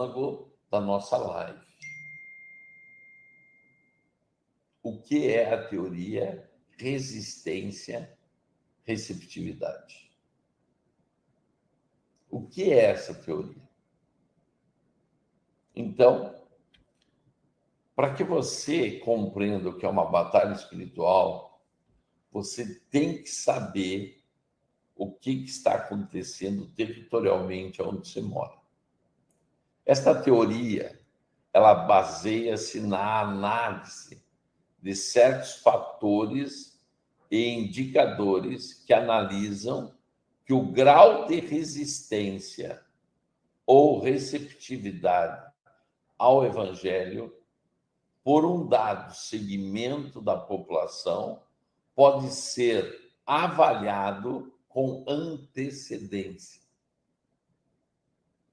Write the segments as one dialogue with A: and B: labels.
A: âmago da nossa live. O que é a teoria resistência-receptividade? O que é essa teoria? Então, para que você compreenda o que é uma batalha espiritual, você tem que saber o que está acontecendo territorialmente onde você mora. Esta teoria, ela baseia-se na análise de certos fatores e indicadores que analisam que o grau de resistência ou receptividade ao evangelho por um dado segmento da população pode ser avaliado com antecedência.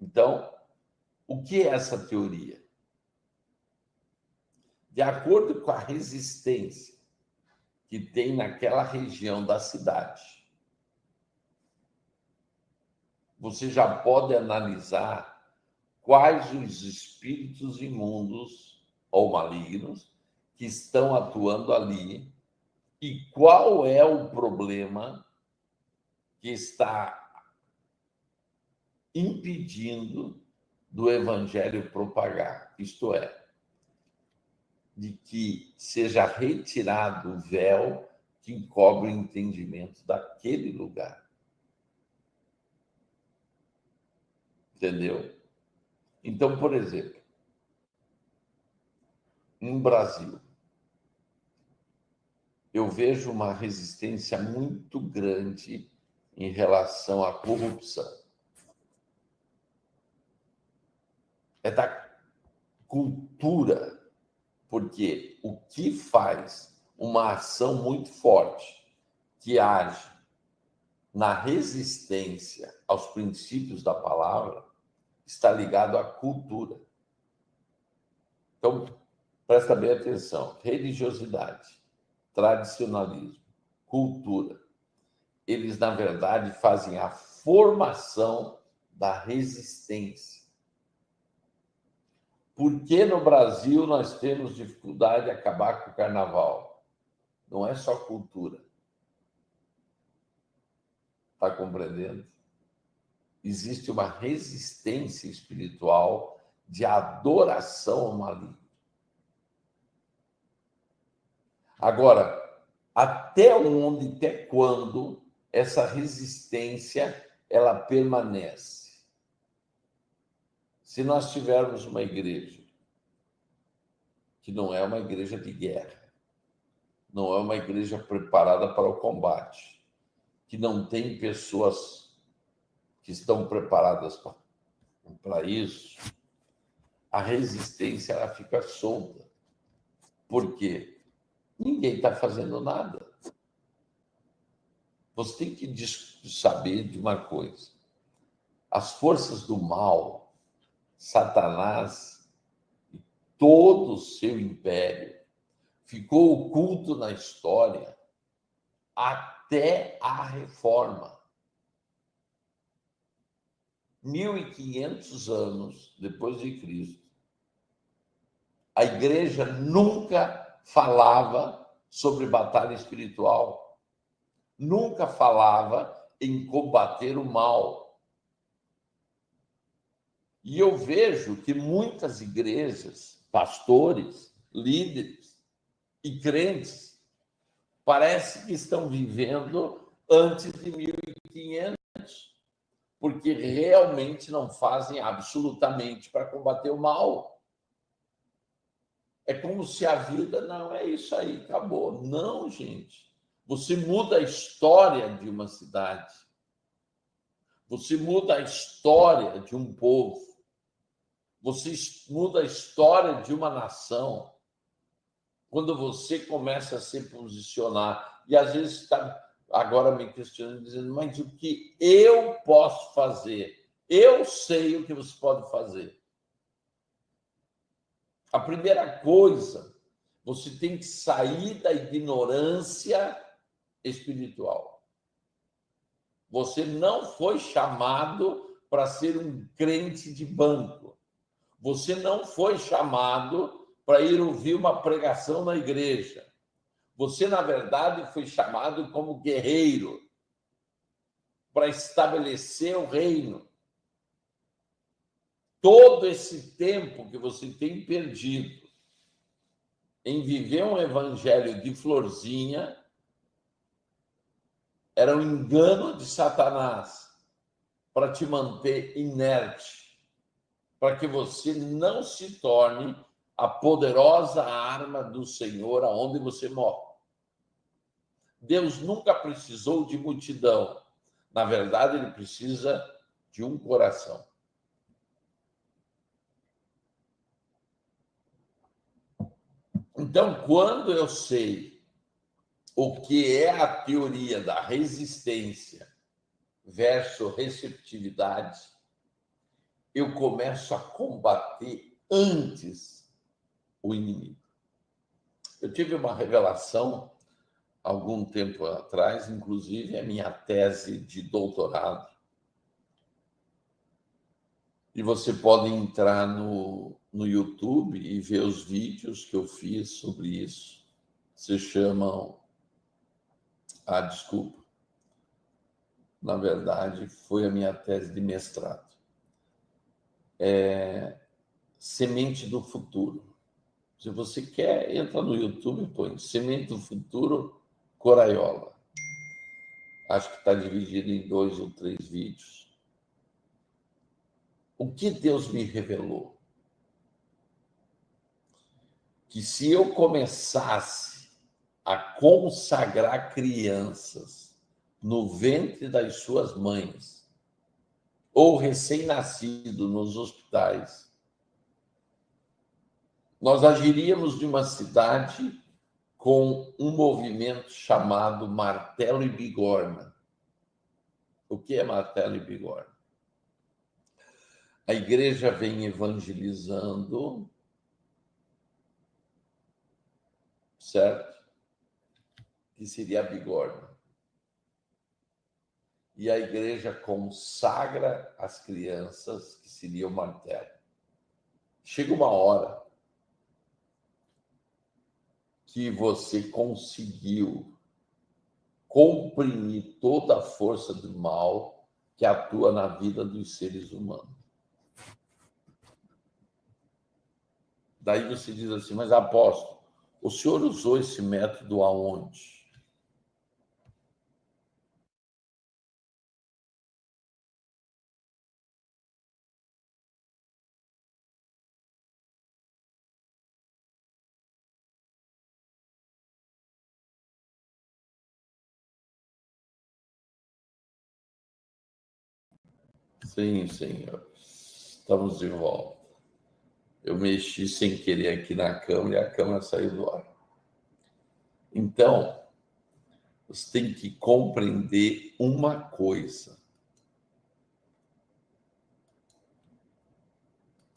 A: Então, o que é essa teoria? De acordo com a resistência que tem naquela região da cidade, você já pode analisar quais os espíritos imundos ou malignos que estão atuando ali e qual é o problema que está impedindo do evangelho propagar, isto é, de que seja retirado o véu que encobre o entendimento daquele lugar. Entendeu? Então, por exemplo, no Brasil, eu vejo uma resistência muito grande em relação à corrupção. É da cultura, porque o que faz uma ação muito forte, que age na resistência aos princípios da palavra, está ligado à cultura. Então, presta bem atenção. Religiosidade, tradicionalismo, cultura. Eles, na verdade, fazem a formação da resistência. Por que no Brasil nós temos dificuldade de acabar com o carnaval? Não é só cultura. Está compreendendo? Existe uma resistência espiritual de adoração ao maligno. Agora, até onde, até quando essa resistência ela permanece? Se nós tivermos uma igreja que não é uma igreja de guerra, não é uma igreja preparada para o combate, que não tem pessoas que estão preparadas para isso, a resistência ela fica solta. Por quê? Ninguém está fazendo nada. Você tem que saber de uma coisa. As forças do mal, Satanás e todo o seu império ficou oculto na história até a Reforma. 1500 anos depois de Cristo, a igreja nunca falava sobre batalha espiritual, nunca falava em combater o mal. E eu vejo que muitas igrejas, pastores, líderes e crentes, parece que estão vivendo antes de 1500, porque realmente não fazem absolutamente para combater o mal. É como se a vida, não, é isso aí, acabou. Não, gente. Você muda a história de uma cidade. Você muda a história de um povo. Você muda a história de uma nação. Quando você começa a se posicionar, e às vezes está agora me questionando, dizendo, mas o que eu posso fazer? Eu sei o que você pode fazer. A primeira coisa, você tem que sair da ignorância espiritual. Você não foi chamado para ser um crente de banco. Você não foi chamado para ir ouvir uma pregação na igreja. Você, na verdade, foi chamado como guerreiro para estabelecer o reino. Todo esse tempo que você tem perdido em viver um evangelho de florzinha era um engano de Satanás para te manter inerte, para que você não se torne a poderosa arma do Senhor aonde você morre. Deus nunca precisou de multidão. Na verdade, ele precisa de um coração. Então, quando eu sei o que é a teoria da resistência versus receptividade, eu começo a combater antes o inimigo. Eu tive uma revelação algum tempo atrás, inclusive a minha tese de doutorado. E você pode entrar no YouTube e ver os vídeos que eu fiz sobre isso. Se chamam... desculpa. Na verdade, foi a minha tese de mestrado. Semente do Futuro. Se você quer, entra no YouTube e põe Semente do Futuro, Coraiola. Acho que está dividido em 2 ou 3 vídeos. O que Deus me revelou? Que se eu começasse a consagrar crianças no ventre das suas mães, ou recém-nascido nos hospitais, nós agiríamos de uma cidade com um movimento chamado martelo e bigorna. O que é martelo e bigorna? A igreja vem evangelizando, certo? Que seria a bigorna. E a igreja consagra as crianças, que seria o martelo. Chega uma hora que você conseguiu comprimir toda a força do mal que atua na vida dos seres humanos. Daí você diz assim, mas apóstolo, o senhor usou esse método aonde? Sim, senhor. Estamos de volta. Eu mexi sem querer aqui na câmera e a câmera saiu do ar. Então, você tem que compreender uma coisa.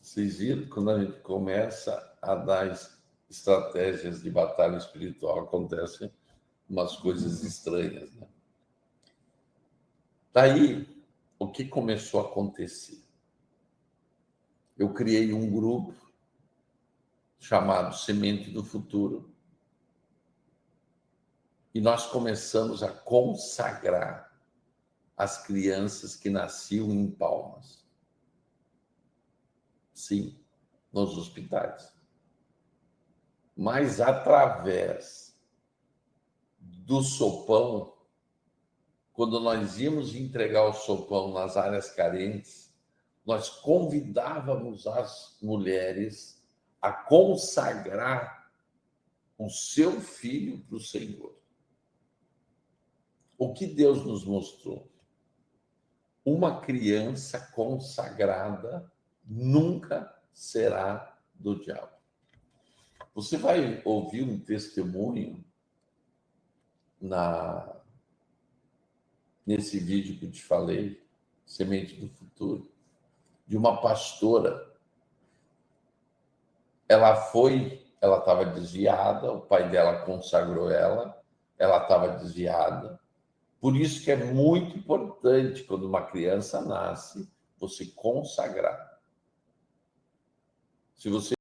A: Vocês viram, quando a gente começa a dar estratégias de batalha espiritual, acontecem umas coisas estranhas, né? Daí, o que começou a acontecer? Eu criei um grupo chamado Semente do Futuro e nós começamos a consagrar as crianças que nasciam em Palmas. Sim, nos hospitais. Mas através do sopão, quando nós íamos entregar o sopão nas áreas carentes, nós convidávamos as mulheres a consagrar o seu filho para o Senhor. O que Deus nos mostrou? Uma criança consagrada nunca será do diabo. Você vai ouvir um testemunho nesse vídeo que eu te falei, Semente do Futuro, de uma pastora. Ela estava desviada, o pai dela consagrou ela estava desviada. Por isso que é muito importante, quando uma criança nasce, você consagrar. Se você